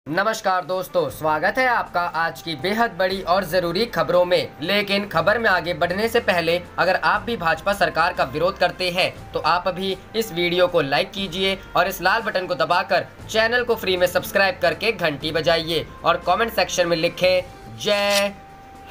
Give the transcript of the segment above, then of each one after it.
नमस्कार दोस्तों, स्वागत है आपका आज की बेहद बड़ी और जरूरी खबरों में। लेकिन खबर में आगे बढ़ने से पहले अगर आप भी भाजपा सरकार का विरोध करते हैं तो आप अभी इस वीडियो को लाइक कीजिए और इस लाल बटन को दबाकर चैनल को फ्री में सब्सक्राइब करके घंटी बजाइए और कमेंट सेक्शन में लिखें जय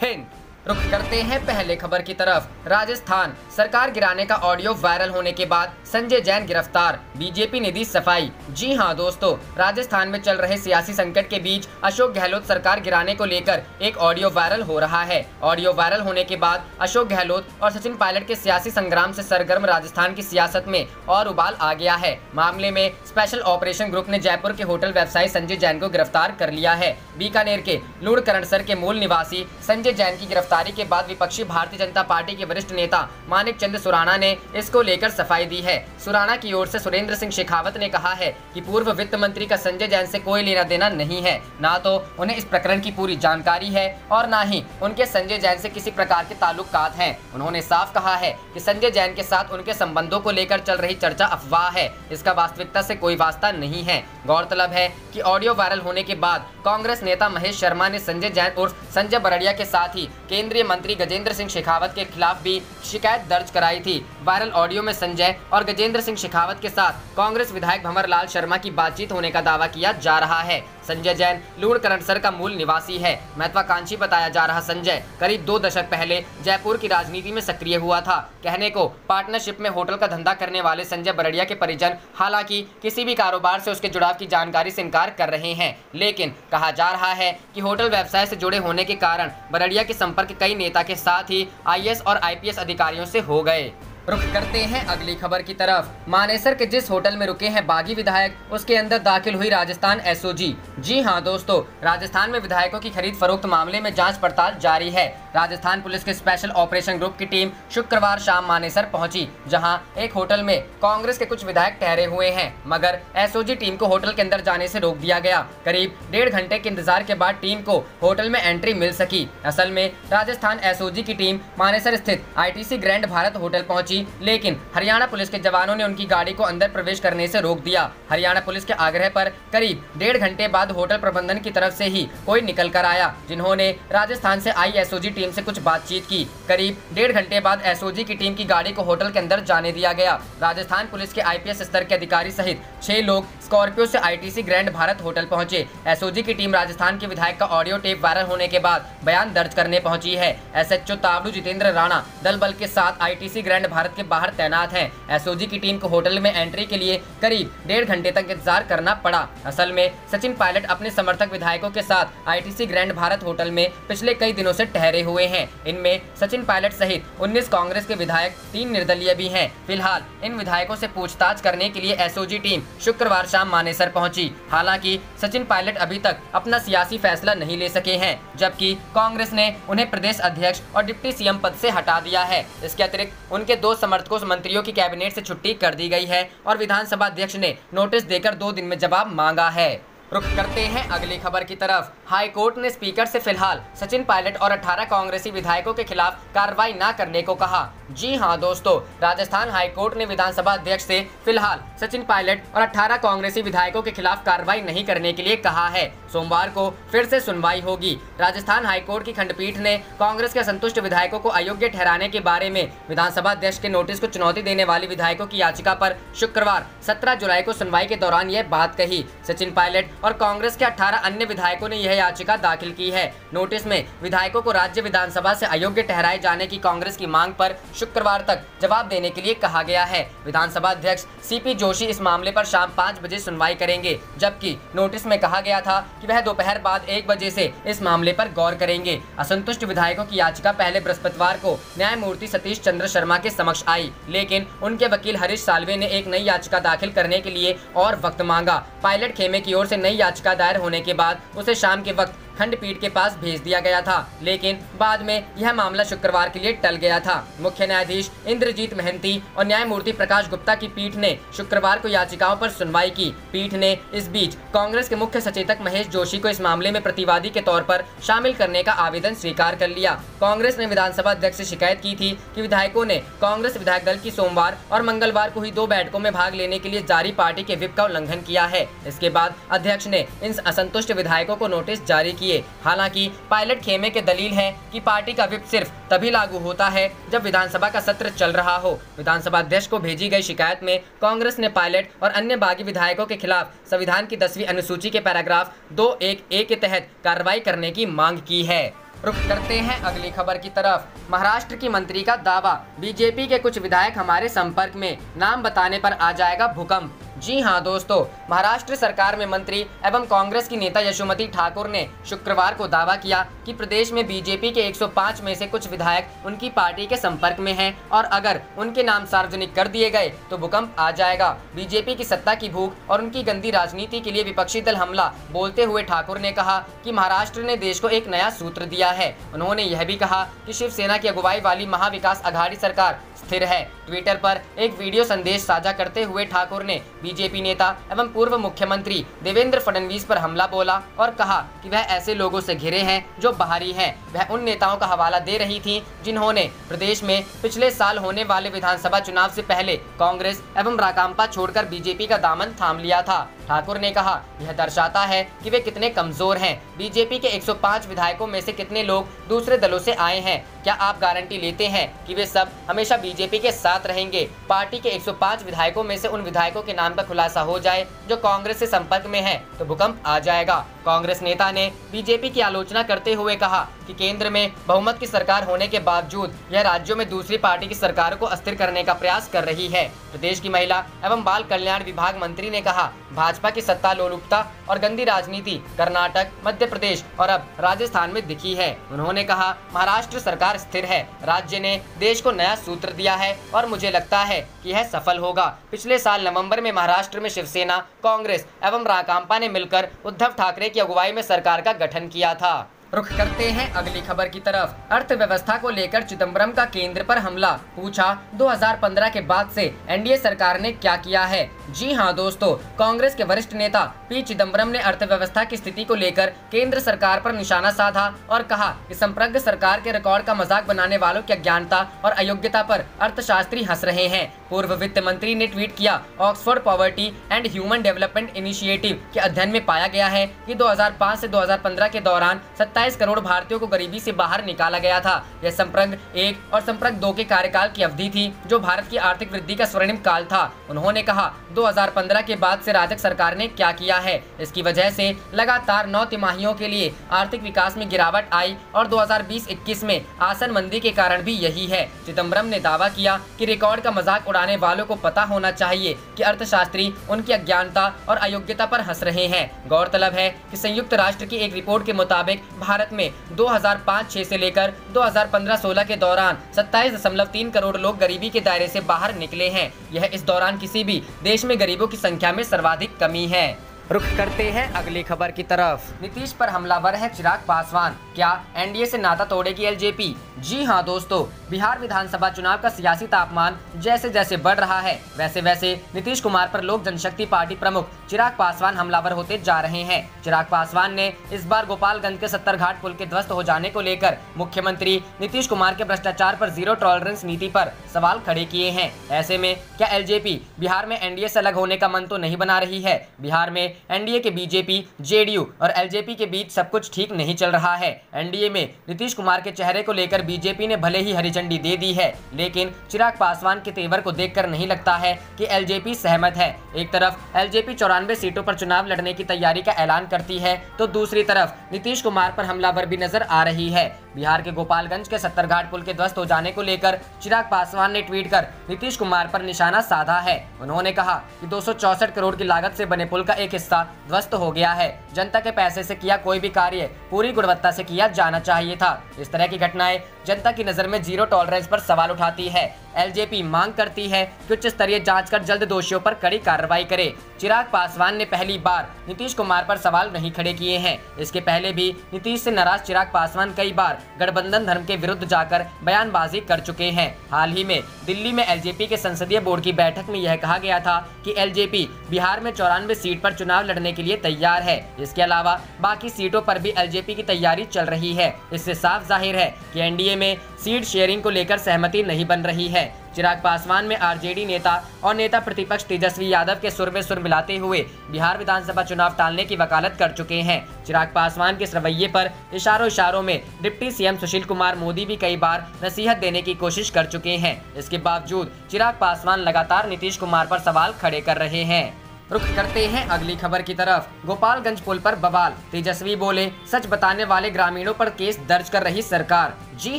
हिंद। रुक करते हैं पहले खबर की तरफ। राजस्थान सरकार गिराने का ऑडियो वायरल होने के बाद संजय जैन गिरफ्तार, बीजेपी ने दी सफाई। जी हां दोस्तों, राजस्थान में चल रहे सियासी संकट के बीच अशोक गहलोत सरकार गिराने को लेकर एक ऑडियो वायरल हो रहा है। ऑडियो वायरल होने के बाद अशोक गहलोत और सचिन पायलट के सियासी संग्राम से सरगर्म राजस्थान की सियासत में और उबाल आ गया है। मामले में स्पेशल ऑपरेशन ग्रुप ने जयपुर के होटल व्यवसायी संजय जैन को गिरफ्तार कर लिया है। बीकानेर के लूणकरणसर के मूल निवासी संजय जैन की गिरफ्तारी के बाद विपक्षी भारतीय जनता पार्टी के वरिष्ठ नेता मानिक चंद सुराणा ने इसको लेकर सफाई दी है। सुराणा की ओर से सुरेंद्र सिंह शेखावत ने कहा है कि पूर्व वित्त मंत्री का संजय जैन से कोई लेना देना नहीं है, ना तो उन्हें इस प्रकरण की पूरी जानकारी है और ना ही उनके संजय जैन से किसी प्रकार के ताल्लुकात हैं। उन्होंने साफ कहा है कि संजय जैन के साथ उनके संबंधों को लेकर चल रही चर्चा अफवाह है, इसका वास्तविकता से कोई वास्ता नहीं है। गौरतलब है कि ऑडियो वायरल होने के बाद कांग्रेस नेता महेश शर्मा ने संजय जैन उर्फ संजय बरड़िया के साथ ही केंद्रीय मंत्री गजेंद्र सिंह शेखावत के खिलाफ भी शिकायत दर्ज कराई थी। वायरल ऑडियो में संजय और गजेंद्र सिंह शेखावत के साथ कांग्रेस विधायक भंवरलाल शर्मा की बातचीत होने का दावा किया जा रहा है। संजय जैन लूणकरणसर का मूल निवासी है। महत्वाकांक्षी बताया जा रहा संजय करीब 2 दशक पहले जयपुर की राजनीति में सक्रिय हुआ था। कहने को पार्टनरशिप में होटल का धंधा करने वाले संजय बरड़िया के परिजन हालांकि किसी भी कारोबार से उसके जुड़ाव की जानकारी से इनकार कर रहे हैं, लेकिन कहा जा रहा है कि होटल व्यवसाय से जुड़े होने के कारण बरड़िया के संपर्क कई नेता के साथ ही आईएएस और आईपीएस अधिकारियों से हो गए। रुक करते हैं अगली खबर की तरफ। मानेसर के जिस होटल में रुके हैं बागी विधायक, उसके अंदर दाखिल हुई राजस्थान एसओजी। जी हां दोस्तों, राजस्थान में विधायकों की खरीद फरोख्त मामले में जांच पड़ताल जारी है। राजस्थान पुलिस के स्पेशल ऑपरेशन ग्रुप की टीम शुक्रवार शाम मानेसर पहुंची, जहां एक होटल में कांग्रेस के कुछ विधायक ठहरे हुए हैं, मगर एसओजी टीम को होटल के अंदर जाने से रोक दिया गया। करीब 1.5 घंटे के इंतजार के बाद टीम को होटल में एंट्री मिल सकी। असल में राजस्थान एसओजी की टीम मानेसर स्थित आईटीसी ग्रैंड भारत होटल पहुंची, लेकिन हरियाणा पुलिस के जवानों ने उनकी गाड़ी को अंदर प्रवेश करने से रोक दिया। हरियाणा पुलिस के आग्रह पर करीब 1.5 घंटे बाद होटल प्रबंधन की तरफ से ही कोई निकल कर आया, जिन्होंने राजस्थान से आई एसओजी टीम से कुछ बातचीत की। करीब 1.5 घंटे बाद एसओजी की टीम की गाड़ी को होटल के अंदर जाने दिया गया। राजस्थान पुलिस के आईपीएस स्तर के अधिकारी सहित 6 लोग स्कॉर्पियो से आईटीसी ग्रैंड भारत होटल पहुंचे। एसओजी की टीम राजस्थान के विधायक का ऑडियो टेप वायरल होने के बाद बयान दर्ज करने पहुंची है। एसएचओ ताबड़ू जितेंद्र राणा दल बल के साथ आईटीसी ग्रैंड भारत के बाहर तैनात हैं। एसओजी की टीम को होटल में एंट्री के लिए करीब 1.5 घंटे तक इंतजार करना पड़ा। असल में सचिन पायलट अपने समर्थक विधायकों के साथ आईटीसी ग्रैंड भारत होटल में पिछले कई दिनों से ठहरे हुए हैं। इनमें सचिन पायलट सहित 19 कांग्रेस के विधायक, 3 निर्दलीय भी हैं। फिलहाल इन विधायकों से पूछताछ करने के लिए एसओजी टीम शुक्रवार शाम मानेसर पहुंची। हालांकि सचिन पायलट अभी तक अपना सियासी फैसला नहीं ले सके हैं, जबकि कांग्रेस ने उन्हें प्रदेश अध्यक्ष और डिप्टी सीएम पद से हटा दिया है। इसके अतिरिक्त उनके 2 समर्थकों मंत्रियों की कैबिनेट से छुट्टी कर दी गई है और विधानसभा अध्यक्ष ने नोटिस देकर 2 दिन में जवाब मांगा है। रुक करते हैं अगली खबर की तरफ। हाई कोर्ट ने स्पीकर से फिलहाल सचिन पायलट और 18 कांग्रेसी विधायकों के खिलाफ कार्रवाई न करने को कहा। जी हां दोस्तों, राजस्थान हाई कोर्ट ने विधानसभा अध्यक्ष से फिलहाल सचिन पायलट और 18 कांग्रेसी विधायकों के खिलाफ कार्रवाई नहीं करने के लिए कहा है। सोमवार को फिर से सुनवाई होगी। राजस्थान हाई कोर्ट की खंडपीठ ने कांग्रेस के असंतुष्ट विधायकों को अयोग्य ठहराने के बारे में विधानसभा अध्यक्ष के नोटिस को चुनौती देने वाली विधायकों की याचिका पर शुक्रवार 17 जुलाई को सुनवाई के दौरान यह बात कही। सचिन पायलट और कांग्रेस के 18 अन्य विधायकों ने यह याचिका दाखिल की है। नोटिस में विधायकों को राज्य विधानसभा से अयोग्य ठहराए जाने की कांग्रेस की मांग पर शुक्रवार तक जवाब देने के लिए कहा गया है। विधानसभा अध्यक्ष सीपी जोशी इस मामले पर शाम 5 बजे सुनवाई करेंगे, जबकि नोटिस में कहा गया था कि वह दोपहर बाद 1 बजे से इस मामले पर गौर करेंगे। असंतुष्ट विधायकों की याचिका पहले बृहस्पतिवार को न्यायमूर्ति सतीश चंद्र शर्मा के समक्ष आई, लेकिन उनके वकील हरीश साल्वे ने एक नई याचिका दाखिल करने के लिए और वक्त मांगा। पायलट खेमे की ओर से नई याचिका दायर होने के बाद उसे शाम के वक्त खंडपीठ के पास भेज दिया गया था, लेकिन बाद में यह मामला शुक्रवार के लिए टल गया था। मुख्य न्यायाधीश इंद्रजीत महंती और न्यायमूर्ति प्रकाश गुप्ता की पीठ ने शुक्रवार को याचिकाओं पर सुनवाई की। पीठ ने इस बीच कांग्रेस के मुख्य सचेतक महेश जोशी को इस मामले में प्रतिवादी के तौर पर शामिल करने का आवेदन स्वीकार कर लिया। कांग्रेस ने विधानसभा अध्यक्ष से शिकायत की थी कि विधायकों ने कांग्रेस विधायक दल की सोमवार और मंगलवार को ही 2 बैठकों में भाग लेने के लिए जारी पार्टी के व्हिप का उल्लंघन किया है। इसके बाद अध्यक्ष ने इन असंतुष्ट विधायकों को नोटिस जारी किए। हालांकि पायलट खेमे के दलील है कि पार्टी का व्हिप सिर्फ तभी लागू होता है जब विधानसभा का सत्र चल रहा हो। विधानसभा अध्यक्ष को भेजी गई शिकायत में कांग्रेस ने पायलट और अन्य बागी विधायकों के खिलाफ संविधान की 10वीं अनुसूची के पैराग्राफ 2(1)(a) के तहत कार्रवाई करने की मांग की है। रुख करते हैं अगली खबर की तरफ। महाराष्ट्र की मंत्री का दावा, बीजेपी के कुछ विधायक हमारे संपर्क में, नाम बताने पर आ जाएगा भूकंप। जी हां दोस्तों, महाराष्ट्र सरकार में मंत्री एवं कांग्रेस की नेता यशोमती ठाकुर ने शुक्रवार को दावा किया कि प्रदेश में बीजेपी के 105 में से कुछ विधायक उनकी पार्टी के संपर्क में हैं और अगर उनके नाम सार्वजनिक कर दिए गए तो भूकंप आ जाएगा। बीजेपी की सत्ता की भूख और उनकी गंदी राजनीति के लिए विपक्षी दल हमला बोलते हुए ठाकुर ने कहा कि महाराष्ट्र ने देश को एक नया सूत्र दिया है। उन्होंने यह भी कहा कि शिवसेना की अगुवाई वाली महाविकास अघाड़ी सरकार स्थिर है। ट्विटर पर एक वीडियो संदेश साझा करते हुए ठाकुर ने बीजेपी नेता एवं पूर्व मुख्यमंत्री देवेंद्र फडणवीस पर हमला बोला और कहा कि वह ऐसे लोगों से घिरे हैं जो बाहरी हैं। वह उन नेताओं का हवाला दे रही थी जिन्होंने प्रदेश में पिछले साल होने वाले विधानसभा चुनाव से पहले कांग्रेस एवं राकांपा छोड़कर बीजेपी का दामन थाम लिया था। ठाकुर ने कहा, यह दर्शाता है कि वे कितने कमजोर हैं। बीजेपी के 105 विधायकों में से कितने लोग दूसरे दलों से आए हैं? क्या आप गारंटी लेते हैं कि वे सब हमेशा बीजेपी के साथ रहेंगे? पार्टी के 105 विधायकों में से उन विधायकों के नाम का खुलासा हो जाए जो कांग्रेस से संपर्क में हैं, तो भूकंप आ जाएगा। कांग्रेस नेता ने बीजेपी की आलोचना करते हुए कहा कि केंद्र में बहुमत की सरकार होने के बावजूद यह राज्यों में दूसरी पार्टी की सरकार को अस्थिर करने का प्रयास कर रही है। प्रदेश की महिला एवं बाल कल्याण विभाग मंत्री ने कहा, भाजपा की सत्ता लोलुपता और गंदी राजनीति कर्नाटक, मध्य प्रदेश और अब राजस्थान में दिखी है। उन्होंने कहा, महाराष्ट्र सरकार स्थिर है, राज्य ने देश को नया सूत्र दिया है और मुझे लगता है कि यह सफल होगा। पिछले साल नवंबर में महाराष्ट्र में शिवसेना, कांग्रेस एवं राकांपा ने मिलकर उद्धव ठाकरे की अगुवाई में सरकार का गठन किया था। रुख करते हैं अगली खबर की तरफ। अर्थव्यवस्था को लेकर चिदंबरम का केंद्र पर हमला, पूछा 2015 के बाद से एनडीए सरकार ने क्या किया है। जी हां दोस्तों, कांग्रेस के वरिष्ठ नेता पी चिदंबरम ने अर्थव्यवस्था की स्थिति को लेकर केंद्र सरकार पर निशाना साधा और कहा कि संप्रज्ञ सरकार के रिकॉर्ड का मजाक बनाने वालों की अज्ञानता और अयोग्यता पर अर्थशास्त्री हंस रहे हैं। पूर्व वित्त मंत्री ने ट्वीट किया, Oxford poverty and human development initiative के अध्ययन में पाया गया है कि 2005 से 2015 के दौरान 27 करोड़ भारतीयों को गरीबी से बाहर निकाला गया था। यह संप्रज्ञ 1 और संप्रज्ञ 2 के कार्यकाल की अवधि थी जो भारत की आर्थिक वृद्धि का स्वर्णिम काल था। उन्होंने कहा, 2015 के बाद से राजग सरकार ने क्या किया है। इसकी वजह से लगातार 9 तिमाहियों के लिए आर्थिक विकास में गिरावट आई और 2020-21 में आसन मंदी के कारण भी यही है। चिदंबरम ने दावा किया कि रिकॉर्ड का मजाक उड़ाने वालों को पता होना चाहिए कि अर्थशास्त्री उनकी अज्ञानता और अयोग्यता पर हंस रहे हैं। गौरतलब है कि संयुक्त राष्ट्र की एक रिपोर्ट के मुताबिक भारत में 2005-06 से लेकर 2015-16 के दौरान 27.3 करोड़ लोग गरीबी के दायरे से बाहर निकले हैं। यह इस दौरान किसी भी देश में गरीबों की संख्या में सर्वाधिक कमी है। रुख करते हैं अगली खबर की तरफ। नीतीश पर हमलावर है चिराग पासवान, क्या एनडीए से नाता तोड़ेगी एलजेपी? जी हां दोस्तों, बिहार विधानसभा चुनाव का सियासी तापमान जैसे जैसे बढ़ रहा है वैसे वैसे नीतीश कुमार पर लोक जनशक्ति पार्टी प्रमुख चिराग पासवान हमलावर होते जा रहे हैं। चिराग पासवान ने इस बार गोपालगंज के सत्तरघाट पुल के ध्वस्त हो जाने को लेकर मुख्यमंत्री नीतीश कुमार के भ्रष्टाचार पर जीरो टॉलरेंस नीति पर सवाल खड़े किए हैं। ऐसे में क्या एलजेपी बिहार में एनडीए से अलग होने का मन तो नहीं बना रही है? बिहार में एनडीए के बीजेपी, जेडीयू और एलजेपी के बीच सब कुछ ठीक नहीं चल रहा है। एनडीए में नीतीश कुमार के चेहरे को लेकर बीजेपी ने भले ही हरी झंडी दे दी है, लेकिन चिराग पासवान के तेवर को देखकर नहीं लगता है कि एलजेपी सहमत है। एक तरफ एलजेपी 94 सीटों पर चुनाव लड़ने की तैयारी का ऐलान करती है तो दूसरी तरफ नीतीश कुमार पर हमलावर भी नजर आ रही है। बिहार के गोपालगंज के सत्तरघाट पुल के ध्वस्त हो जाने को लेकर चिराग पासवान ने ट्वीट कर नीतीश कुमार पर निशाना साधा है। उन्होंने कहा कि 264 करोड़ की लागत से बने पुल का एक हिस्सा ध्वस्त हो गया है। जनता के पैसे से किया कोई भी कार्य पूरी गुणवत्ता से किया जाना चाहिए था। इस तरह की घटनाएं जनता की नजर में जीरो टॉलरेंस पर सवाल उठाती है। एलजेपी मांग करती है कि उच्च स्तरीय जांच कर जल्द दोषियों पर कड़ी कार्रवाई करे। चिराग पासवान ने पहली बार नीतीश कुमार पर सवाल नहीं खड़े किए हैं। इसके पहले भी नीतीश से नाराज चिराग पासवान कई बार गठबंधन धर्म के विरुद्ध जाकर बयानबाजी कर चुके हैं। हाल ही में दिल्ली में एलजेपी के संसदीय बोर्ड की बैठक में यह कहा गया था कि एलजेपी बिहार में 94 सीट पर चुनाव लड़ने के लिए तैयार है। इसके अलावा बाकी सीटों पर भी एलजेपी की तैयारी चल रही है। इससे साफ जाहिर है कि एनडीए में सीट शेयरिंग को लेकर सहमति नहीं बन रही है। चिराग पासवान में आरजेडी नेता और नेता प्रतिपक्ष तेजस्वी यादव के सुर में सुर मिलाते हुए बिहार विधानसभा चुनाव टालने की वकालत कर चुके हैं। चिराग पासवान के इस रवैये पर इशारों में डिप्टी सीएम सुशील कुमार मोदी भी कई बार नसीहत देने की कोशिश कर चुके हैं। इसके बावजूद चिराग पासवान लगातार नीतीश कुमार पर सवाल खड़े कर रहे हैं। रुख करते हैं अगली खबर की तरफ। गोपालगंज पुल पर बवाल, तेजस्वी बोले सच बताने वाले ग्रामीणों पर केस दर्ज कर रही सरकार। जी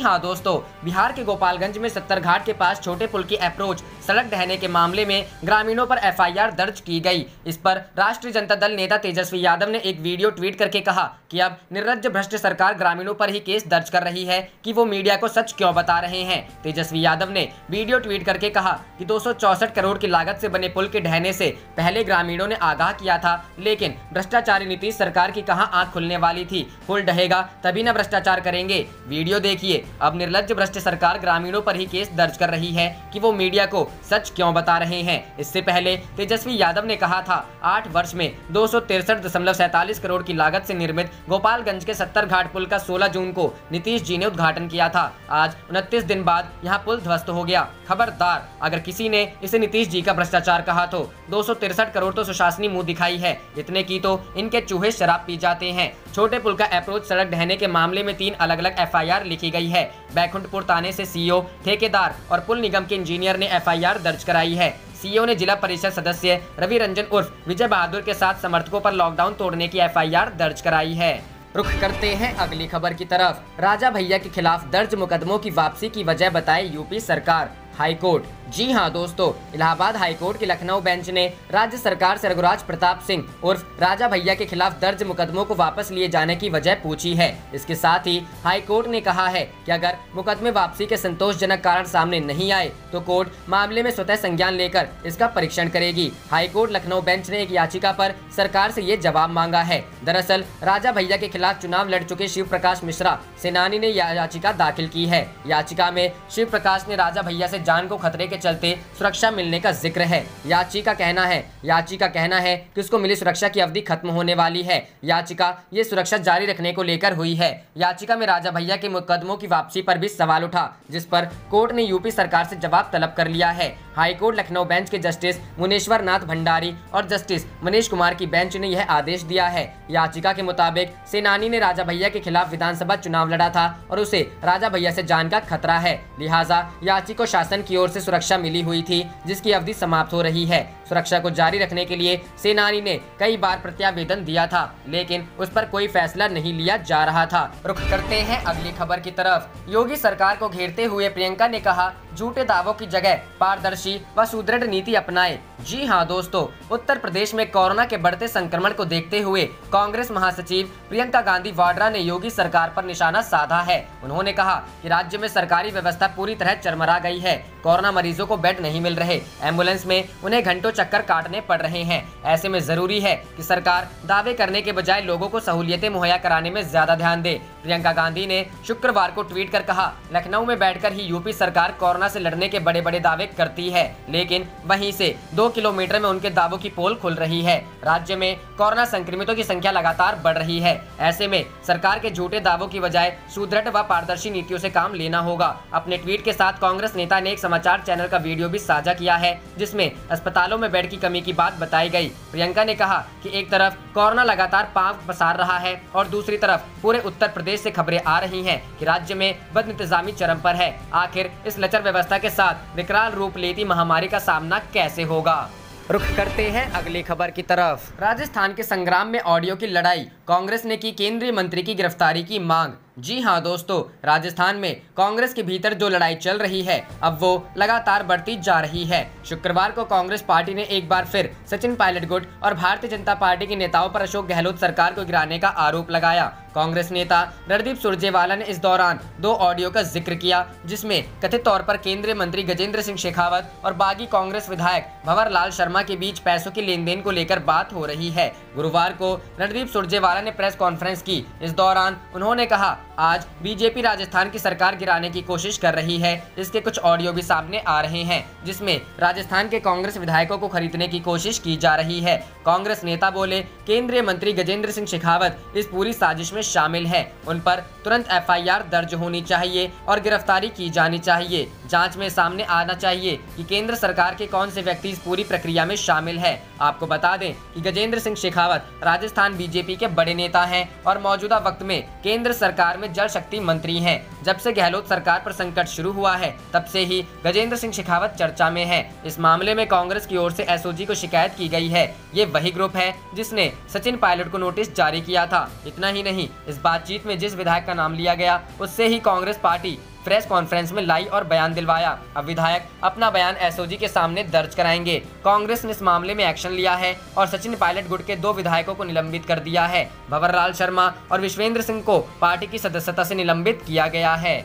हां दोस्तों, बिहार के गोपालगंज में सत्तरघाट के पास छोटे पुल की अप्रोच सड़क ढहने के मामले में ग्रामीणों पर एफआईआर दर्ज की गई। इस पर राष्ट्रीय जनता दल नेता तेजस्वी यादव ने एक वीडियो ट्वीट करके कहा कि अब निर्लज्ज भ्रष्ट सरकार ग्रामीणों पर ही केस दर्ज कर रही है कि वो मीडिया को सच क्यों बता रहे हैं। तेजस्वी यादव ने वीडियो ट्वीट करके कहा कि 264 करोड़ की लागत से बने पुल के ढहने से पहले ग्रामीणों ने आगाह किया था, लेकिन भ्रष्टाचारी नीतीश सरकार की कहां आंख खुलने वाली थी। पुल ढहेगा तभी न भ्रष्टाचार करेंगे। वीडियो देखिए। अब निर्लज्ज भ्रष्ट सरकार ग्रामीणों पर ही केस दर्ज कर रही है कि वो मीडिया को सच क्यों बता रहे हैं। इससे पहले तेजस्वी यादव ने कहा था 8 वर्ष में 263.47 करोड़ की लागत से निर्मित गोपालगंज के सत्तरघाट पुल का 16 जून को नीतीश जी ने उद्घाटन किया था। आज 29 दिन बाद यहाँ पुल ध्वस्त हो गया। खबरदार, अगर किसी ने इसे नीतीश जी का भ्रष्टाचार कहा तो 263 करोड़ तो सुशासनी मुंह दिखाई है। इतने की तो इनके चूहे शराब पी जाते हैं। छोटे पुल का अप्रोच सड़क ढहने के मामले में 3 अलग अलग एफआईआर लिखी गई है। बैकुंठपुर थाने से सीईओ, ठेकेदार और पुल निगम के इंजीनियर ने एफआईआर दर्ज कराई है। सीईओ ने जिला परिषद सदस्य रवि रंजन उर्फ विजय बहादुर के साथ समर्थकों पर लॉकडाउन तोड़ने की एफआईआर दर्ज कराई है। रुख करते हैं अगली खबर की तरफ। राजा भैया के खिलाफ दर्ज मुकदमों की वापसी की वजह बताए यूपी सरकार, हाईकोर्ट। जी हां दोस्तों, इलाहाबाद हाईकोर्ट की लखनऊ बेंच ने राज्य सरकार से रघुराज प्रताप सिंह उर्फ राजा भैया के खिलाफ दर्ज मुकदमों को वापस लिए जाने की वजह पूछी है। इसके साथ ही हाईकोर्ट ने कहा है कि अगर मुकदमे वापसी के संतोषजनक कारण सामने नहीं आए तो कोर्ट मामले में स्वतः संज्ञान लेकर इसका परीक्षण करेगी। हाईकोर्ट लखनऊ बेंच ने एक याचिका पर सरकार से ये जवाब मांगा है। दरअसल राजा भैया के खिलाफ चुनाव लड़ चुके शिव प्रकाश मिश्रा सेनानी ने याचिका दाखिल की है। याचिका में शिव प्रकाश ने राजा भैया से जान को खतरे के चलते सुरक्षा मिलने का जिक्र है। याचिका कहना है कि उसको मिली सुरक्षा की अवधि खत्म होने वाली है। याचिका ये सुरक्षा जारी रखने को लेकर हुई है। याचिका में राजा भैया के मुकदमों की वापसी पर भी सवाल उठा, जिस पर कोर्ट ने यूपी सरकार से जवाब तलब कर लिया है। हाईकोर्ट लखनऊ बेंच के जस्टिस मुनेश्वर नाथ भंडारी और जस्टिस मनीष कुमार की बेंच ने यह आदेश दिया है। याचिका के मुताबिक सेनानी ने राजा भैया के खिलाफ विधानसभा चुनाव लड़ा था और उसे राजा भैया से जान का खतरा है, लिहाजा याची को शासन की ओर से सुरक्षा मिली हुई थी जिसकी अवधि समाप्त हो रही है। सुरक्षा को जारी रखने के लिए सेनानी ने कई बार प्रत्यावेदन दिया था, लेकिन उस पर कोई फैसला नहीं लिया जा रहा था। रुख करते हैं अगली खबर की तरफ। योगी सरकार को घेरते हुए प्रियंका ने कहा झूठे दावों की जगह पारदर्शी व सुदृढ़ नीति अपनाएं। जी हां दोस्तों, उत्तर प्रदेश में कोरोना के बढ़ते संक्रमण को देखते हुए कांग्रेस महासचिव प्रियंका गांधी वाड्रा ने योगी सरकार पर निशाना साधा है। उन्होंने कहा कि राज्य में सरकारी व्यवस्था पूरी तरह चरमरा गई है। कोरोना मरीजों को बेड नहीं मिल रहे, एम्बुलेंस में उन्हें घंटों चक्कर काटने पड़ रहे हैं। ऐसे में जरूरी है कि सरकार दावे करने के बजाय लोगों को सहूलियतें मुहैया कराने में ज्यादा ध्यान दे। प्रियंका गांधी ने शुक्रवार को ट्वीट कर कहा, लखनऊ में बैठकर ही यूपी सरकार कोरोना से लड़ने के बड़े बड़े दावे करती है, लेकिन वहीं से 2 किलोमीटर में उनके दावों की पोल खुल रही है। राज्य में कोरोना संक्रमितों की संख्या लगातार बढ़ रही है। ऐसे में सरकार के झूठे दावों की बजाय सुदृढ़ व पारदर्शी नीतियों से काम लेना होगा। अपने ट्वीट के साथ कांग्रेस नेता ने एक समाचार चैनल का वीडियो भी साझा किया है, जिसमें अस्पतालों में बेड की कमी की बात बताई गई। प्रियंका ने कहा कि एक तरफ कोरोना लगातार पांव पसार रहा है और दूसरी तरफ पूरे उत्तर प्रदेश से खबरें आ रही हैं कि राज्य में बदइंतजामी चरम पर है। आखिर इस लचर व्यवस्था के साथ विकराल रूप लेती महामारी का सामना कैसे होगा। रुख करते हैं अगली खबर की तरफ। राजस्थान के संग्राम में ऑडियो की लड़ाई, कांग्रेस ने की केंद्रीय मंत्री की गिरफ्तारी की मांग। जी हां दोस्तों, राजस्थान में कांग्रेस के भीतर जो लड़ाई चल रही है अब वो लगातार बढ़ती जा रही है। शुक्रवार को कांग्रेस पार्टी ने एक बार फिर सचिन पायलट गुट और भारतीय जनता पार्टी के नेताओं पर अशोक गहलोत सरकार को गिराने का आरोप लगाया। कांग्रेस नेता रणदीप सुरजेवाला ने इस दौरान 2 ऑडियो का जिक्र किया, जिसमें कथित तौर पर केंद्रीय मंत्री गजेंद्र सिंह शेखावत और बागी कांग्रेस विधायक भंवर लाल शर्मा के बीच पैसों की लेन देन को लेकर बात हो रही है। गुरुवार को रणदीप सुरजेवाला ने प्रेस कॉन्फ्रेंस की। इस दौरान उन्होंने कहा, आज बीजेपी राजस्थान की सरकार गिराने की कोशिश कर रही है। इसके कुछ ऑडियो भी सामने आ रहे हैं, जिसमें राजस्थान के कांग्रेस विधायकों को खरीदने की कोशिश की जा रही है। कांग्रेस नेता बोले, केंद्रीय मंत्री गजेंद्र सिंह शेखावत इस पूरी साजिश में शामिल है। उन पर तुरंत एफआईआर दर्ज होनी चाहिए और गिरफ्तारी की जानी चाहिए। जांच में सामने आना चाहिए कि केंद्र सरकार के कौन से व्यक्ति इस पूरी प्रक्रिया में शामिल है। आपको बता दें कि गजेंद्र सिंह शेखावत राजस्थान बीजेपी के बड़े नेता हैं और मौजूदा वक्त में केंद्र सरकार में जल शक्ति मंत्री हैं। जब से गहलोत सरकार पर संकट शुरू हुआ है, तब से ही गजेंद्र सिंह शेखावत चर्चा में है। इस मामले में कांग्रेस की ओर से एसओजी को शिकायत की गई है। ये वही ग्रुप है जिसने सचिन पायलट को नोटिस जारी किया था। इतना ही नहीं, इस बातचीत में जिस विधायक का नाम लिया गया, उससे ही कांग्रेस पार्टी प्रेस कॉन्फ्रेंस में लाई और बयान दिलवाया। अब विधायक अपना बयान एसओजी के सामने दर्ज कराएंगे। कांग्रेस ने इस मामले में एक्शन लिया है और सचिन पायलट गुट के 2 विधायकों को निलंबित कर दिया है। भंवर लाल शर्मा और विश्वेंद्र सिंह को पार्टी की सदस्यता से निलंबित किया गया है।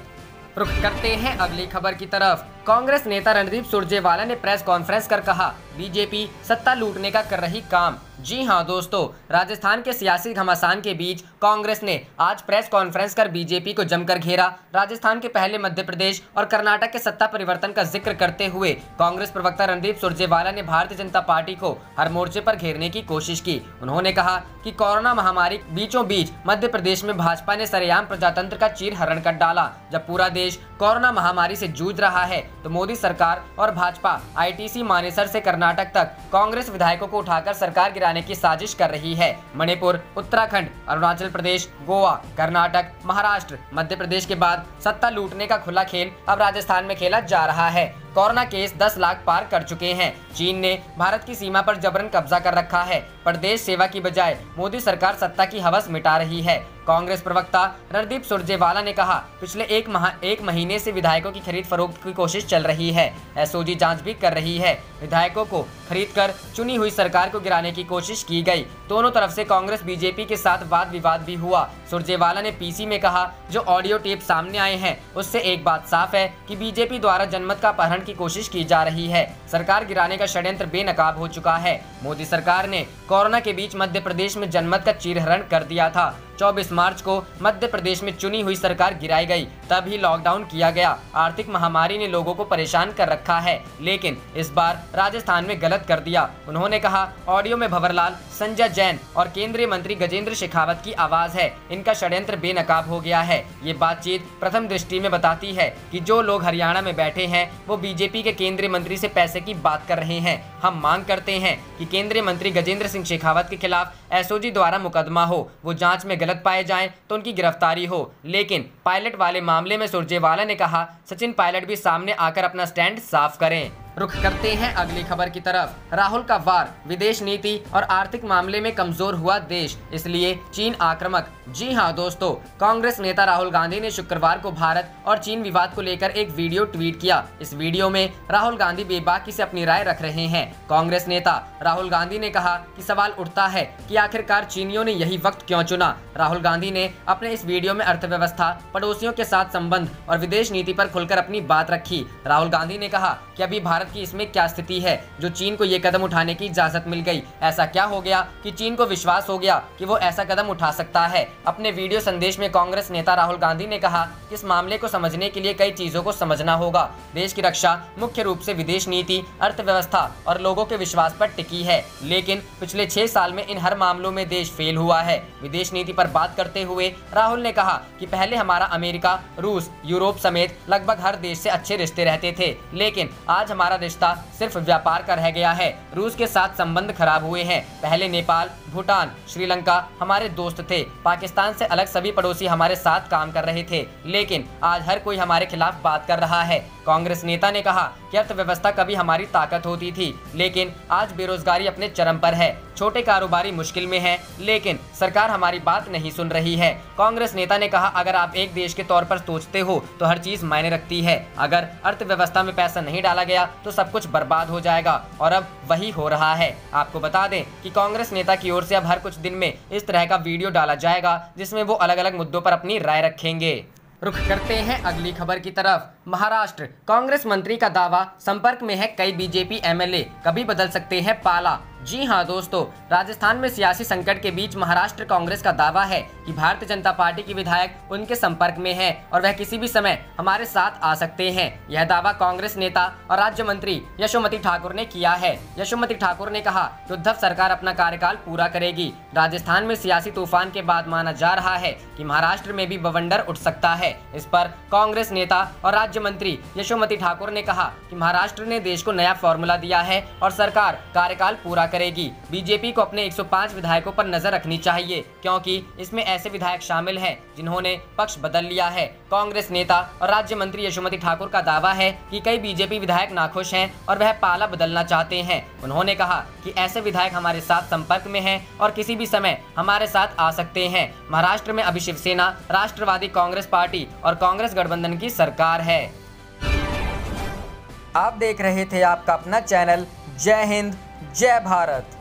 रुख करते हैं अगली खबर की तरफ। कांग्रेस नेता रणदीप सुरजेवाला ने प्रेस कॉन्फ्रेंस कर कहा, बीजेपी सत्ता लूटने का कर रही काम। जी हां दोस्तों, राजस्थान के सियासी घमासान के बीच कांग्रेस ने आज प्रेस कॉन्फ्रेंस कर बीजेपी को जमकर घेरा। राजस्थान के पहले मध्य प्रदेश और कर्नाटक के सत्ता परिवर्तन का जिक्र करते हुए कांग्रेस प्रवक्ता रणदीप सुरजेवाला ने भारतीय जनता पार्टी को हर मोर्चे पर घेरने की कोशिश की। उन्होंने कहा कि कोरोना महामारी बीचों बीच मध्य प्रदेश में भाजपा ने सरेआम प्रजातंत्र का चीरहरण कर डाला। जब पूरा देश कोरोना महामारी से जूझ रहा है, तो मोदी सरकार और भाजपा आईटीसी मानेसर से कर्नाटक तक कांग्रेस विधायकों को उठाकर सरकार गिराने की साजिश कर रही है। मणिपुर, उत्तराखंड, अरुणाचल प्रदेश, गोवा, कर्नाटक, महाराष्ट्र, मध्य प्रदेश के बाद सत्ता लूटने का खुला खेल अब राजस्थान में खेला जा रहा है। कोरोना केस 10 लाख पार कर चुके हैं। चीन ने भारत की सीमा पर जबरन कब्जा कर रखा है। प्रदेश सेवा की बजाय मोदी सरकार सत्ता की हवस मिटा रही है। कांग्रेस प्रवक्ता रणदीप सुरजेवाला ने कहा, पिछले एक महीने से विधायकों की खरीद फरोख्त की कोशिश चल रही है। एसओजी जांच भी कर रही है। विधायकों को खरीदकर चुनी हुई सरकार को गिराने की कोशिश की गई। दोनों तरफ से कांग्रेस बीजेपी के साथ वाद विवाद भी हुआ। सुरजेवाला ने पीसी में कहा, जो ऑडियो टेप सामने आए हैं उससे एक बात साफ है कि बीजेपी द्वारा जनमत का अपहरण की कोशिश की जा रही है। सरकार गिराने का षड्यंत्र बेनकाब हो चुका है। मोदी सरकार ने कोरोना के बीच मध्य प्रदेश में जनमत का चीरहरण कर दिया था। 24 मार्च को मध्य प्रदेश में चुनी हुई सरकार गिराई गई, तब ही लॉकडाउन किया गया। आर्थिक महामारी ने लोगों को परेशान कर रखा है, लेकिन इस बार राजस्थान में गलत कर दिया। उन्होंने कहा, ऑडियो में भंवरलाल, संजय जैन और केंद्रीय मंत्री गजेंद्र शेखावत की आवाज है। इनका षड्यंत्र बेनकाब हो गया है। ये बातचीत प्रथम दृष्टि में बताती है कि जो लोग हरियाणा में बैठे हैं वो बीजेपी के केंद्रीय मंत्री से पैसे की बात कर रहे हैं। हम मांग करते हैं कि केंद्रीय मंत्री गजेंद्र सिंह शेखावत के खिलाफ एसओजी द्वारा मुकदमा हो। वो जांच में गलत पाए जाएं तो उनकी गिरफ्तारी हो। लेकिन पायलट वाले मामले में सुरजेवाला ने कहा, सचिन पायलट भी सामने आकर अपना स्टैंड साफ करें। रुख करते हैं अगली खबर की तरफ। राहुल का वार, विदेश नीति और आर्थिक मामले में कमजोर हुआ देश, इसलिए चीन आक्रामक। जी हां दोस्तों, कांग्रेस नेता राहुल गांधी ने शुक्रवार को भारत और चीन विवाद को लेकर एक वीडियो ट्वीट किया। इस वीडियो में राहुल गांधी बेबाकी से अपनी राय रख रहे हैं। कांग्रेस नेता राहुल गांधी ने कहा कि सवाल उठता है कि आखिरकार चीनियों ने यही वक्त क्यों चुना। राहुल गांधी ने अपने इस वीडियो में अर्थव्यवस्था, पड़ोसियों के साथ संबंध और विदेश नीति पर खुलकर अपनी बात रखी। राहुल गांधी ने कहा कि अभी भारत की इसमें क्या स्थिति है जो चीन को ये कदम उठाने की इजाजत मिल गई। ऐसा क्या हो गया कि चीन को विश्वास हो गया कि वो ऐसा कदम उठा सकता है। अपने वीडियो संदेश में कांग्रेस नेता राहुल गांधी ने कहा कि इस मामले को समझने के लिए कई चीजों को समझना होगा। देश की रक्षा मुख्य रूप से विदेश नीति, अर्थव्यवस्था और लोगों के विश्वास पर टिकी है, लेकिन पिछले 6 साल में इन हर मामलों में देश फेल हुआ है। विदेश नीति पर बात करते हुए राहुल ने कहा कि पहले हमारा अमेरिका, रूस, यूरोप समेत लगभग हर देश से अच्छे रिश्ते रहते थे, लेकिन आज हमारा रिश्ता सिर्फ व्यापार का रह गया है। रूस के साथ संबंध खराब हुए हैं। पहले नेपाल, भूटान, श्रीलंका हमारे दोस्त थे। पाकिस्तान से अलग सभी पड़ोसी हमारे साथ काम कर रहे थे, लेकिन आज हर कोई हमारे खिलाफ बात कर रहा है। कांग्रेस नेता ने कहा कि कि अर्थव्यवस्था कभी हमारी ताकत होती थी, लेकिन आज बेरोजगारी अपने चरम पर है। छोटे कारोबारी मुश्किल में हैं, लेकिन सरकार हमारी बात नहीं सुन रही है। कांग्रेस नेता ने कहा, अगर आप एक देश के तौर पर सोचते हो तो हर चीज मायने रखती है। अगर अर्थव्यवस्था में पैसा नहीं डाला गया तो सब कुछ बर्बाद हो जाएगा, और अब वही हो रहा है। आपको बता दें कि कांग्रेस नेता की ओर से अब हर कुछ दिन में इस तरह का वीडियो डाला जाएगा जिसमें वो अलग अलग मुद्दों पर अपनी राय रखेंगे। रुख करते हैं अगली खबर की तरफ। महाराष्ट्र, कांग्रेस मंत्री का दावा, संपर्क में है कई बीजेपी एमएलए, कभी बदल सकते हैं पाला। जी हां दोस्तों, राजस्थान में सियासी संकट के बीच महाराष्ट्र कांग्रेस का दावा है कि भारतीय जनता पार्टी के विधायक उनके संपर्क में हैं और वह किसी भी समय हमारे साथ आ सकते हैं। यह दावा कांग्रेस नेता और राज्य मंत्री यशोमती ठाकुर ने किया है। यशोमती ठाकुर ने कहा कि उद्धव सरकार अपना कार्यकाल पूरा करेगी। राजस्थान में सियासी तूफान के बाद माना जा रहा है कि महाराष्ट्र में भी बवंडर उठ सकता है। इस पर कांग्रेस नेता और राज्य मंत्री यशोमती ठाकुर ने कहा कि महाराष्ट्र ने देश को नया फॉर्मूला दिया है और सरकार कार्यकाल पूरा करेगी। बीजेपी को अपने 105 विधायकों पर नजर रखनी चाहिए, क्योंकि इसमें ऐसे विधायक शामिल हैं जिन्होंने पक्ष बदल लिया है। कांग्रेस नेता और राज्य मंत्री यशोमती ठाकुर का दावा है कि कई बीजेपी विधायक नाखुश हैं और वह पाला बदलना चाहते हैं। उन्होंने कहा कि ऐसे विधायक हमारे साथ संपर्क में हैं और किसी भी समय हमारे साथ आ सकते हैं। महाराष्ट्र में अभी शिवसेना, राष्ट्रवादी कांग्रेस पार्टी और कांग्रेस गठबंधन की सरकार है। आप देख रहे थे आपका अपना चैनल जय हिंद जय भारत।